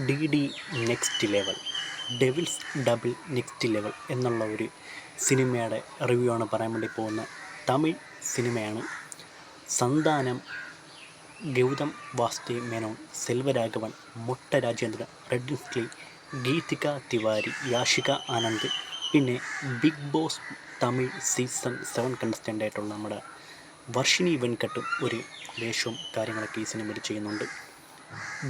D D next level, devil's double next level എന്നുള്ള ഒരു സിനിമയുടെ റിവ്യൂ ആണ് പറയാൻ വേണ്ടി പോകുന്ന തമിഴ് സിനിമയാണ്. സന്താനം, ഗൗതം വാസുദേവ് മേനോൻ, സെൽവരാഘവൻ, മൊട്ട രാജേന്ദ്രൻ, റെഡ്ഡിൻസ്ലി, ഗീതിക തിവാരി, യാഷിക ആനന്ദ്, പിന്നെ Bigg Boss Tamil season 7 contestant ആയിട്ടുള്ള നമ്മുടെ വർഷിനി വെൻകട്ടും ഒരു വേഷവും കാര്യങ്ങളൊക്കെ ഈ സിനിമയിൽ ചെയ്യുന്നുണ്ട്.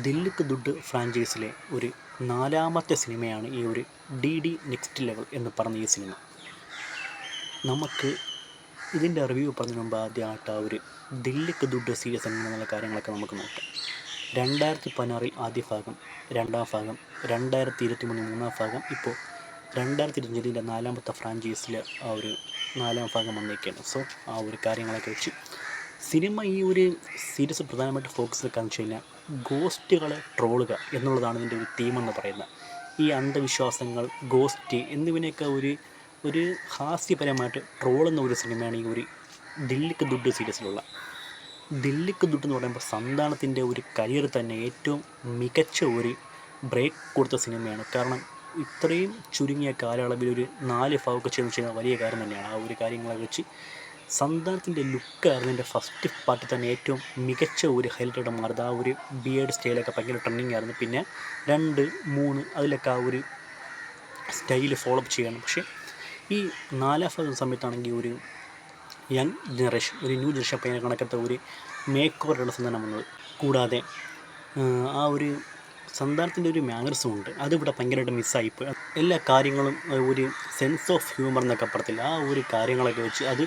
ദില്ലിക്ക് ദുഡ് ഫ്രാഞ്ചൈസിലെ ഒരു 4ാമത്തെ സിനിമയാണ് ഈ ഒരു ഡി ഡി നെക്സ്റ്റ് ലെവൽ എന്ന് പറഞ്ഞ ഈ സിനിമ. നമുക്ക് ഇതിൻ്റെ റിവ്യൂ പറഞ്ഞതിന് മുമ്പ് ആദ്യമായിട്ട് ആ ഒരു ദില്ലിക്ക് ദുഡ് സീരീസ് എന്നുള്ള കാര്യങ്ങളൊക്കെ നമുക്ക് നോക്കാം. 2016 ആദ്യ ഭാഗം, 2ാം ഭാഗം, 2023 മൂന്നാം ഭാഗം, ഇപ്പോൾ 2025 4ാമത്തെ ഫ്രാഞ്ചൈസിൽ ആ ഒരു 4ാം ഭാഗം വന്നേക്കാണ്. സോ ആ ഒരു കാര്യങ്ങളൊക്കെ വെച്ച് സിനിമ ഈ ഒരു സീരീസ് പ്രധാനമായിട്ട് ഫോക്കസ് എടുക്കാന്ന് വെച്ച് കഴിഞ്ഞാൽ ഗോസ്റ്റുകളെ ട്രോളുക എന്നുള്ളതാണ് ഇതിൻ്റെ ഒരു തീമെന്ന് പറയുന്നത്. ഈ അന്ധവിശ്വാസങ്ങൾ, ഗോസ്റ്റ് എന്നിവനെയൊക്കെ ഒരു ഹാസ്യപരമായിട്ട് ട്രോളുന്ന ഒരു സിനിമയാണ് ഈ ഒരു ദില്ലിക്ക് ദുഡ് സീരീസിലുള്ള. ദില്ലിക്ക് ദുഡ് എന്ന് പറയുമ്പോൾ സന്താനത്തിൻ്റെ ഒരു കരിയർ തന്നെ ഏറ്റവും മികച്ച ഒരു ബ്രേക്ക് കൊടുത്ത സിനിമയാണ്. കാരണം ഇത്രയും ചുരുങ്ങിയ കാലയളവിൽ ഒരു 4 ഭാഗമൊക്കെ ചെയ്യുന്ന വലിയ കാര്യം തന്നെയാണ്. ആ ഒരു കാര്യങ്ങളൊക്കെ വെച്ച് സന്താനത്തിൻ്റെ ലുക്കായിരുന്നു എൻ്റെ ഫസ്റ്റ് പാർട്ടിൽ തന്നെ ഏറ്റവും മികച്ച ഒരു ഹൈലൈറ്റായിട്ട് മാറുന്നത്. ആ ഒരു ബിയേഡ് സ്റ്റൈലൊക്കെ ഭയങ്കര ട്രെൻഡിങ് ആയിരുന്നു. പിന്നെ 2, 3 അതിലൊക്കെ ആ ഒരു സ്റ്റൈല് ഫോളോ അപ്പ് ചെയ്യണം. പക്ഷേ ഈ 4ാം ഭാഗം സമയത്താണെങ്കിൽ ഒരു യങ് ജനറേഷൻ, ഒരു ന്യൂ ജനറേഷൻ പയ്യനെ കണക്കത്തെ ഒരു മേക്ക് ഓവറാണ് സന്താനം വന്നത്. കൂടാതെ ആ ഒരു സന്താനത്തിൻ്റെ ഒരു മാനറിസം ഉണ്ട്, അതിവിടെ ഭയങ്കരമായിട്ട് മിസ്സായിപ്പോയി. എല്ലാ കാര്യങ്ങളും ഒരു സെൻസ് ഓഫ് ഹ്യൂമർ എന്നൊക്കെ പറയത്തില്ല, ആ ഒരു കാര്യങ്ങളൊക്കെ വെച്ച് അത്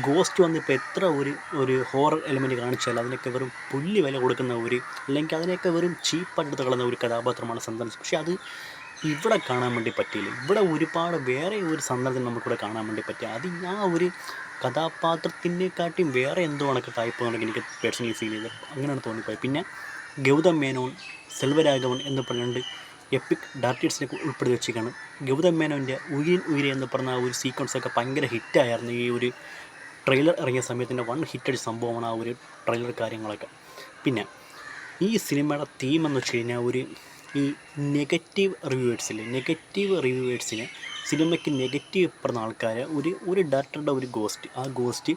ഗോസ്റ്റ് വന്നിപ്പോൾ എത്ര ഒരു ഹോറർ എലിമെൻറ്റ് കാണിച്ചാൽ അതിനൊക്കെ വെറും പുല്ല് വില കൊടുക്കുന്ന അല്ലെങ്കിൽ അതിനെയൊക്കെ വെറും ചീപ്പായിട്ട് കളയുന്ന ഒരു കഥാപാത്രമാണ് സന്താനം. പക്ഷേ അത് ഇവിടെ കാണാൻ വേണ്ടി പറ്റിയില്ല. ഇവിടെ ഒരുപാട് വേറെ ഒരു സന്ദർഭം നമുക്കിവിടെ കാണാൻ വേണ്ടി പറ്റി. അത് ആ ഒരു കഥാപാത്രത്തിനെക്കാട്ടിയും വേറെ എന്തോ കണക്ക് ടൈപ്പ് കണക്ക് എനിക്ക് പേഴ്സണലി ഫീൽ ചെയ്തത്, അങ്ങനെയാണ് തോന്നിപ്പോയി. പിന്നെ ഗൗതം മേനോൻ, സെൽവരാഘവൻ എന്ന് പറഞ്ഞുകൊണ്ട് എപ്പിക് ഡാർട്ടിസ്റ്റിനെ ഉൾപ്പെടുത്തി വെച്ചിരിക്കുകയാണ്. ഗൗതം മേനോൻ്റെ ഉയിരെ എന്ന് പറഞ്ഞ ആ ഒരു സീക്വൻസൊക്കെ ഭയങ്കര ഹിറ്റായിരുന്നു. ഈ ഒരു ട്രെയിലർ ഇറങ്ങിയ സമയത്തിൻ്റെ 1 ഹിറ്റടി സംഭവമാണ് ആ ഒരു ട്രെയിലർ കാര്യങ്ങളൊക്കെ. പിന്നെ ഈ സിനിമയുടെ തീം എന്ന് വെച്ച് കഴിഞ്ഞാൽ ഈ നെഗറ്റീവ് റിവ്യൂവേഴ്സിന് സിനിമയ്ക്ക് നെഗറ്റീവ് പറഞ്ഞ ആൾക്കാരെ ഒരു ഡയറക്ടറുടെ ഒരു ഗോസ്റ്റ്, ആ ഗോസ്റ്റ്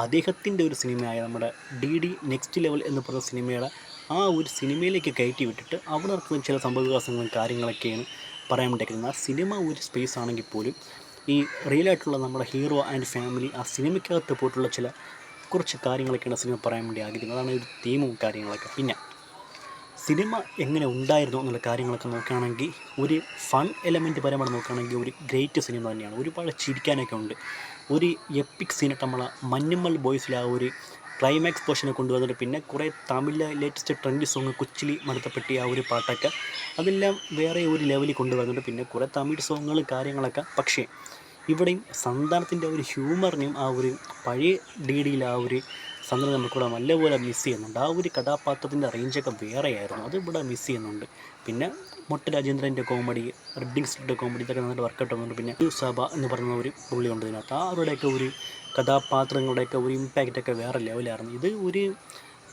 അദ്ദേഹത്തിൻ്റെ ഒരു സിനിമയായ നമ്മുടെ ഡി ഡി നെക്സ്റ്റ് ലെവൽ എന്ന് പറഞ്ഞ സിനിമയുടെ ആ ഒരു സിനിമയിലേക്ക് കയറ്റി വിട്ടിട്ട് അവിടെ നടക്കുന്ന ചില സംഭവവികാസങ്ങളും കാര്യങ്ങളൊക്കെയാണ് പറയാൻ വേണ്ടിയിരിക്കുന്നത്. ആ സിനിമ ഒരു സ്പേസ് ആണെങ്കിൽ പോലും ഈ റിയലായിട്ടുള്ള നമ്മുടെ ഹീറോ ആൻഡ് ഫാമിലി ആ സിനിമയ്ക്കകത്ത് പോയിട്ടുള്ള കുറച്ച് കാര്യങ്ങളൊക്കെയാണ് സിനിമ പറയാൻ വേണ്ടി ആഗ്രഹിക്കുന്നത്. അതാണ് ഒരു തീമും കാര്യങ്ങളൊക്കെ. പിന്നെ സിനിമ എങ്ങനെ ഉണ്ടായിരുന്നു എന്നുള്ള കാര്യങ്ങളൊക്കെ നോക്കുകയാണെങ്കിൽ ഒരു ഫൺ എലമെൻറ്റ് പരമായിട്ട് നോക്കുകയാണെങ്കിൽ ഒരു ഗ്രേറ്റ് സിനിമ തന്നെയാണ്. ഒരുപാട് ചിരിക്കാനൊക്കെ ഉണ്ട്. ഒരു എപ്പിക് സീനൊക്കെ നമ്മളെ മഞ്ഞുമ്മൽ ബോയ്സിൽ ആ ഒരു ക്ലൈമാക്സ് പോർഷനെ കൊണ്ടുവന്നിട്ട് പിന്നെ കുറേ തമിഴിലെ ലേറ്റസ്റ്റ് ട്രെൻഡ് സോങ് കുച്ചിലി മടുത്തപ്പെട്ടി ആ ഒരു പാട്ടൊക്കെ അതെല്ലാം വേറെ ഒരു ലെവലിൽ കൊണ്ടുവരുന്നുണ്ട്. പിന്നെ കുറേ തമിഴ് സോങ്ങുകൾ കാര്യങ്ങളൊക്കെ. പക്ഷേ ഇവിടെയും സന്താനത്തിൻ്റെ ഒരു ഹ്യൂമറിനെയും ആ ഒരു പഴയ ഡി ഡിയിൽ ആ ഒരു സന്ദർഭം നമുക്കിവിടെ നല്ലപോലെ മിസ് ചെയ്യുന്നുണ്ട്. ആ ഒരു കഥാപാത്രത്തിൻ്റെ റേഞ്ചൊക്കെ വേറെയായിരുന്നു, അത് ഇവിടെ മിസ് ചെയ്യുന്നുണ്ട്. പിന്നെ മൊട്ട രാജേന്ദ്രൻ്റെ കോമഡി, റെഡ്ഡിൻസ്ലിയുടെ കോമഡി ഇതൊക്കെ നന്നായിട്ട് വർക്കൗട്ട് ആവുന്നുണ്ട്. പിന്നെ സഭ എന്ന് പറയുന്ന ഒരു പുള്ളിയുണ്ട് ഇതിനകത്ത്. അവരുടെയൊക്കെ ഒരു കഥാപാത്രങ്ങളുടെയൊക്കെ ഒരു ഇമ്പാക്റ്റൊക്കെ വേറെ ലെവലായിരുന്നു. ഇത് ഒരു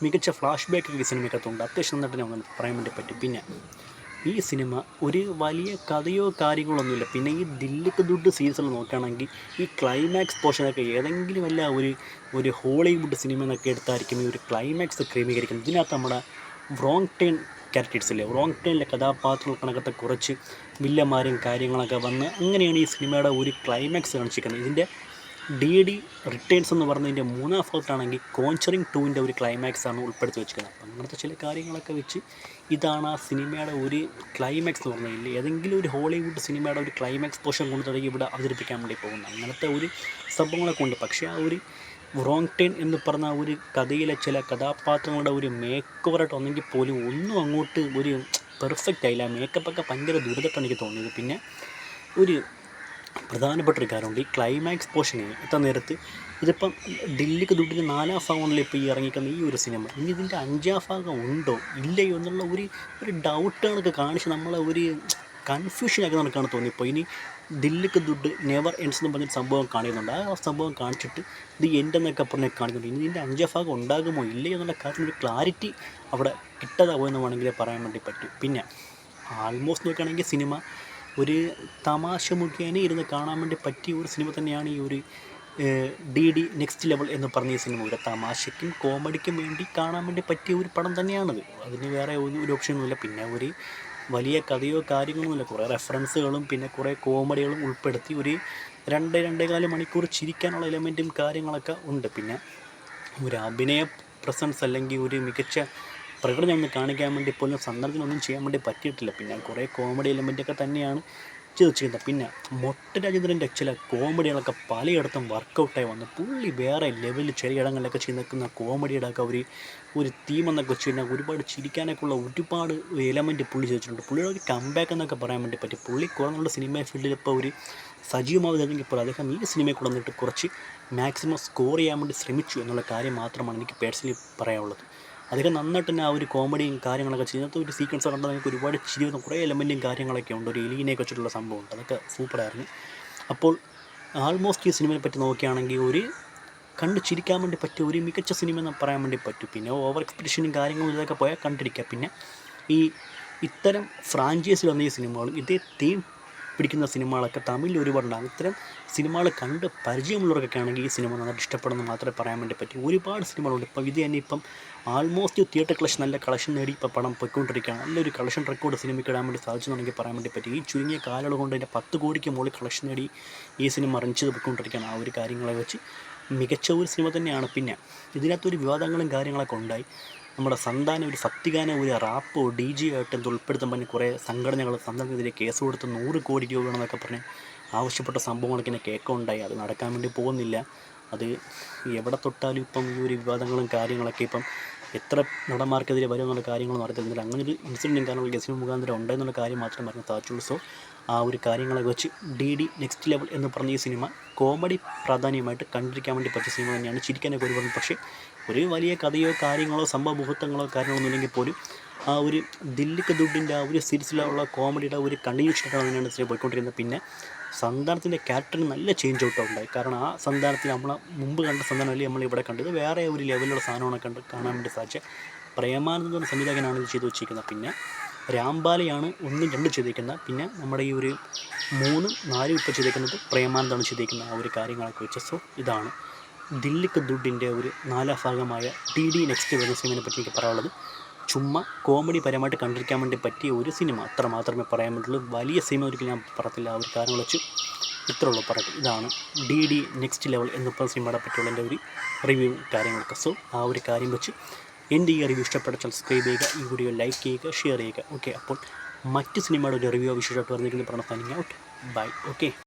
മികച്ച ഫ്ലാഷ് ബാക്ക് ഈ സിനിമയ്ക്കകത്തുണ്ട്. അത്യാവശ്യം നന്നായിട്ട് നമുക്ക് പറയാൻ വേണ്ടി പറ്റും. പിന്നെ ഈ സിനിമ ഒരു വലിയ കഥയോ കാര്യങ്ങളൊന്നുമില്ല. പിന്നെ ഈ ദില്ലിക്ക് ദുഡ് സീരീസിൽ നോക്കുകയാണെങ്കിൽ ഈ ക്ലൈമാക്സ് പോർഷനൊക്കെ ഏതെങ്കിലും വല്ല ഒരു ഹോളിവുഡ് സിനിമ എന്നൊക്കെ എടുത്തായിരിക്കും ഈ ഒരു ക്ലൈമാക്സ് ക്രമീകരിക്കുന്നത്. ഇതിനകത്ത് നമ്മുടെ വ്രോങ് ടേൺ ക്യാരക്ടേഴ്സില്ലേ, വ്രോങ് ടേണിലെ കഥാപാത്രങ്ങൾ കണക്കത്തെ കുറച്ച് വില്ലന്മാരും കാര്യങ്ങളൊക്കെ വന്ന് അങ്ങനെയാണ് ഈ സിനിമയുടെ ഒരു ക്ലൈമാക്സ് കാണിച്ചിരിക്കുന്നത്. ഇതിൻ്റെ ഡി ഡി റിട്ടേൺസ് എന്ന് പറഞ്ഞതിൻ്റെ 3ാം ഭാഗത്താണെങ്കിൽ കോഞ്ചറിങ് 2ൻ്റെ ഒരു ക്ലൈമാക്സാണ് ഉൾപ്പെടുത്തി വെച്ചിരിക്കുന്നത്. അപ്പം അങ്ങനത്തെ ചില കാര്യങ്ങളൊക്കെ വെച്ച് ഇതാണ് ആ സിനിമയുടെ ഒരു ക്ലൈമാക്സ് എന്ന് പറഞ്ഞാൽ ഏതെങ്കിലും ഒരു ഹോളിവുഡ് സിനിമയുടെ ഒരു ക്ലൈമാക്സ് പോർഷൻ കൊണ്ട് തുടങ്ങി ഇവിടെ അവതരിപ്പിക്കാൻ വേണ്ടി പോകുന്നത്. അങ്ങനത്തെ ഒരു സംഭവങ്ങളൊക്കെ ഉണ്ട്. പക്ഷേ ആ ഒരു വ്രോങ് ടേൺ എന്ന് പറഞ്ഞ ഒരു കഥയിലെ ചില കഥാപാത്രങ്ങളുടെ ഒരു മേക്ക് ഓവറായിട്ട് വന്നെങ്കിൽ പോലും ഒന്നും അങ്ങോട്ട് ഒരു പെർഫെക്റ്റ് ആയില്ല. മേക്കപ്പൊക്കെ ഭയങ്കര ദുരിതമായിട്ടാണ് എനിക്ക് തോന്നിയത്. പിന്നെ ഒരു പ്രധാനപ്പെട്ടൊരു കാര്യമുണ്ട്, ഈ ക്ലൈമാക്സ് പോർഷന് എത്താൻ നേരത്ത് ഇതിപ്പം ദില്ലിക്ക് ദുഡിന് 4ാം ഭാഗമാണല്ലോ ഇപ്പോൾ ഈ ഇറങ്ങിക്കുന്ന ഈ ഒരു സിനിമ. ഇനി ഇതിൻ്റെ 5ാം ഭാഗം ഉണ്ടോ ഇല്ലയോ എന്നുള്ള ഒരു ഡൗട്ടുകളൊക്കെ കാണിച്ച് നമ്മളെ ഒരു കൺഫ്യൂഷനൊക്കെ നമുക്കാണ് തോന്നിയപ്പോൾ. ഇനി ദില്ലിക്ക് ദുഡ് നെവർ എൻഡ്സ് എന്ന് പറഞ്ഞൊരു സംഭവം കാണിക്കുന്നുണ്ട്. ആ സംഭവം കാണിച്ചിട്ട് ഇത് എൻഡെന്നൊക്കെ പറഞ്ഞ് കാണിക്കുന്നുണ്ട്. ഇനി ഇതിൻ്റെ 5ാം ഭാഗം ഉണ്ടാകുമോ ഇല്ലയോ എന്നുള്ള കാര്യത്തിൽ ഒരു ക്ലാരിറ്റി അവിടെ കിട്ടതാവോ എന്ന് വേണമെങ്കിൽ പറയാൻ വേണ്ടി പറ്റും. പിന്നെ ആൾമോസ്റ്റ് നോക്കുകയാണെങ്കിൽ സിനിമ ഒരു തമാശ മുഖേന ഇരുന്ന് കാണാൻ വേണ്ടി പറ്റിയ ഒരു സിനിമ തന്നെയാണ് ഈ ഒരു ഡി ഡി നെക്സ്റ്റ് ലെവൽ എന്ന് പറഞ്ഞ ഈ സിനിമ. ഒരു തമാശയ്ക്കും കോമഡിക്കും വേണ്ടി കാണാൻ വേണ്ടി പറ്റിയ ഒരു പടം തന്നെയാണത്. അതിന് വേറെ ഒരു ഓപ്ഷനൊന്നുമില്ല. പിന്നെ ഒരു വലിയ കഥയോ കാര്യങ്ങളൊന്നുമില്ല. കുറേ റെഫറൻസുകളും പിന്നെ കുറേ കോമഡികളും ഉൾപ്പെടുത്തി ഒരു 2-2.25 മണിക്കൂർ ചിരിക്കാനുള്ള എലമെൻറ്റും കാര്യങ്ങളൊക്കെ ഉണ്ട്. പിന്നെ ഒരു അഭിനയ പ്രസൻസ് അല്ലെങ്കിൽ ഒരു മികച്ച പ്രകടനം ഒന്ന് കാണിക്കാൻ വേണ്ടി പോലും സന്ദർഭത്തിനൊന്നും ചെയ്യാൻ വേണ്ടി പറ്റിയിട്ടില്ല. പിന്നെ കുറേ കോമഡി എലമെൻറ്റൊക്കെ തന്നെയാണ് ചെയ്ത് വെച്ചിരിക്കുന്നത്. പിന്നെ മൊട്ട രാജേന്ദ്രൻ്റെ ചില കോമഡികളൊക്കെ പലയിടത്തും വർക്കൗട്ടായി വന്നു. പുള്ളി വേറെ ലെവലിൽ ചിലയിടങ്ങളിലൊക്കെ ചെയ്ത് നിൽക്കുന്ന കോമഡിയുടെ ഒക്കെ ഒരു തീമെന്നൊക്കെ വെച്ച് കഴിഞ്ഞാൽ ഒരുപാട് ചിരിക്കാനൊക്കെ ഉള്ള ഒരുപാട് എലമെൻറ്റ് പുള്ളി ചെയ്തിട്ടുണ്ട്. പുള്ളിയുടെ ഒരു കംബാക്ക് എന്നൊക്കെ പറയാൻ വേണ്ടി പറ്റും. പുള്ളി കുറേ സിനിമ ഫീൽഡിൽ ഇപ്പോൾ ഒരു സജീവമാവുന്നതെങ്കിൽ ഇപ്പോൾ അദ്ദേഹം ഈ സിനിമയിൽ കൂടെ വന്നിട്ട് കുറച്ച് മാക്സിമം സ്കോർ ചെയ്യാൻ വേണ്ടി ശ്രമിച്ചു എന്നുള്ള കാര്യം മാത്രമാണ് എനിക്ക് പേഴ്സണലി പറയാനുള്ളത്. അദ്ദേഹം നന്നായിട്ട് തന്നെ ആ ഒരു കോമഡിയും കാര്യങ്ങളൊക്കെ ചെയ്യുന്നത് ഒരു സീക്വൻസ് കണ്ടാൽ നമുക്ക് ഒരുപാട് ചിരി വരുന്ന കുറേ എലമെൻറ്റും കാര്യങ്ങളൊക്കെ ഉണ്ട്. ഒരു എലീനെയൊക്കെ വെച്ചിട്ടുള്ള സംഭവമുണ്ട്. അതൊക്കെ സൂപ്പറായിരുന്നു. അപ്പോൾ ആൾമോസ്റ്റ് ഈ സിനിമയെ പറ്റി നോക്കുകയാണെങ്കിൽ ഒരു കണ്ട് ചിരിക്കാൻ വേണ്ടി പറ്റിയ ഒരു മികച്ച സിനിമ എന്ന് പറയാൻ വേണ്ടി പറ്റും. പിന്നെ ഓവർ എക്സ്പെക്റ്റേഷനും കാര്യങ്ങളും ഇതൊക്കെ പോയാൽ കണ്ടിരിക്കുക. പിന്നെ ഈ ഇത്തരം ഫ്രാഞ്ചൈസിൽ വന്ന ഈ സിനിമകളും ഇതേ തീം പിടിക്കുന്ന സിനിമകളൊക്കെ തമിഴിൽ ഒരുപാടുണ്ടാകും. ഇത്തരം സിനിമകൾ കണ്ട് പരിചയമുള്ളവർക്കൊക്കെ ആണെങ്കിൽ ഈ സിനിമ നന്നായിട്ട് ഇഷ്ടപ്പെടുന്നു മാത്രമേ പറയാൻ വേണ്ടി പറ്റൂ. ഒരുപാട് സിനിമകളുണ്ട്. ഇപ്പം ഇത് തന്നെ ഇപ്പം ആൾമോസ്റ്റ് തിയേറ്റർ കളക്ഷൻ നല്ല കളക്ഷൻ നേടി ഇപ്പോൾ പടം പോയിക്കൊണ്ടിരിക്കുകയാണ്. നല്ലൊരു കളക്ഷൻ റെക്കോർഡ് സിനിമയ്ക്ക് ഇടാൻ വേണ്ടി സാധിച്ചെന്നുണ്ടെങ്കിൽ പറയാൻ വേണ്ടി പറ്റും. ഈ ചുരുങ്ങിയ കാലയളവ് കൊണ്ട് തന്നെ 10 കോടിക്ക് മുകളിൽ കളക്ഷൻ നേടി ഈ സിനിമ റൺ ചെയ്ത് പോയിക്കൊണ്ടിരിക്കുകയാണ്. ആ ഒരു കാര്യങ്ങളെ വെച്ച് മികച്ച ഒരു സിനിമ തന്നെയാണ്. പിന്നെ ഇതിനകത്തൊരു വിവാദങ്ങളും കാര്യങ്ങളൊക്കെ ഉണ്ടായി. നമ്മുടെ സന്താനം ഒരു ഭക്തിഗാനം ഒരു റാപ്പോ DJ ആയിട്ട് എന്ത് ഉൾപ്പെടുത്താൻ പറഞ്ഞ് കുറേ സംഘടനകൾ സന്താനത്തിനെതിരെ കേസ് കൊടുത്ത് 100 കോടി രൂപ വേണമെന്നൊക്കെ പറഞ്ഞ് ആവശ്യപ്പെട്ട സംഭവങ്ങളൊക്കെ ഇങ്ങനെ കേൾക്കുണ്ടായി. അത് നടക്കാൻ വേണ്ടി പോകുന്നില്ല. അത് എവിടെ തൊട്ടാലും ഇപ്പം ഈ ഒരു വിവാദങ്ങളും കാര്യങ്ങളൊക്കെ ഇപ്പം എത്ര നടന്മാർക്കെതിരെ വരുമെന്നുള്ള കാര്യങ്ങളൊന്നും അറിയത്തില്ല. അങ്ങനെ ഒരു ഇൻസിഡൻറ്റും കാര്യങ്ങളും ഗസിന് മുഖാന്തരം ഉണ്ടെന്നുള്ള കാര്യം മാത്രം പറഞ്ഞു സാധിച്ചുള്ളൂ. സോ ആ ഒരു കാര്യങ്ങളൊക്കെ വെച്ച് DD നെക്സ്റ്റ് ലെവൽ എന്ന് പറഞ്ഞ ഈ സിനിമ കോമഡി പ്രാധാന്യമായിട്ട് കണ്ടിരിക്കാൻ വേണ്ടി പറ്റിയ സിനിമ തന്നെയാണ്. ചിരിക്കാനൊക്കെ ഒരുപാട്. പക്ഷേ ഒരു വലിയ കഥയോ കാര്യങ്ങളോ സംഭവ മുഹൂർത്തങ്ങളോ കാര്യങ്ങളൊന്നും ഇല്ലെങ്കിൽ പോലും ആ ഒരു ദില്ലിക്ക് ദുഡിൻ്റെ ആ ഒരു സീരീസിലുള്ള കോമഡിയുടെ ഒരു കണ്ടിന്യൂഷനായിട്ടാണ് തന്നെയാണ് സിനിമ പോയിക്കൊണ്ടിരിക്കുന്നത്. പിന്നെ സന്താനത്തിൻ്റെ ക്യാരക്ടറിന് നല്ല ചേഞ്ച് ഔട്ട് ഉണ്ടായി. കാരണം ആ സന്താനത്തിൽ നമ്മൾ മുമ്പ് കണ്ട സന്താനമല്ലേ നമ്മളിവിടെ കണ്ടത്. വേറെ ഒരു ലെവലിലുള്ള സാധനമാണ് കാണാൻ വേണ്ടി സാധിച്ചത്. പ്രേമാനന്ദ എന്ന സംവിധായകനാണ് ഇത് ചെയ്ത് വെച്ചിരിക്കുന്നത്. പിന്നെ രാംബാലയാണ് 1, 2 ചെയ്തിരിക്കുന്നത്. പിന്നെ നമ്മുടെ ഈ ഒരു 3, 4 ഇപ്പോൾ ചെയ്തിരിക്കുന്നത് പ്രേമാനന്ദാണ് ചെയ്തിരിക്കുന്നത്. ആ ഒരു കാര്യങ്ങളൊക്കെ വെച്ച്. സോ ഇതാണ് ദില്ലിക്ക് ദുഡിൻ്റെ ഒരു 4ാം ഭാഗമായ DD നെക്സ്റ്റ് വരുന്ന സിനിമയെ പറ്റി എനിക്ക് പറയാനുള്ളത്. ചുമ്മാ കോമഡി പരമായിട്ട് കണ്ടിരിക്കാൻ വേണ്ടി പറ്റിയ ഒരു സിനിമ അത്ര മാത്രമേ പറയാൻ പറ്റുള്ളൂ. വലിയ സിനിമ ഒരിക്കലും ഞാൻ പറയത്തില്ല. ആ ഒരു കാര്യങ്ങൾ വെച്ച് ഇത്രയുള്ളൂ പറയും. ഇതാണ് DD നെക്സ്റ്റ് ലെവൽ എന്നപ്പോൾ സിനിമയുടെ പറ്റിയുള്ള എൻ്റെ ഒരു റിവ്യൂ കാര്യങ്ങളൊക്കെ. സോ ആ ഒരു കാര്യം വെച്ച് എൻ്റെ ഈ റിവ്യൂ ഇഷ്ടപ്പെട്ട സബ്സ്ക്രൈബ് ചെയ്യുക, ഈ വീഡിയോ ലൈക്ക് ചെയ്യുക, ഷെയർ ചെയ്യുക. ഓക്കെ, അപ്പോൾ മറ്റ് സിനിമയുടെ ഒരു റിവ്യൂ വിശേഷമായിട്ട് പറഞ്ഞിരിക്കുന്നത് പറഞ്ഞ സൈനിങ് ഔട്ട്. ബൈ. ഓക്കെ.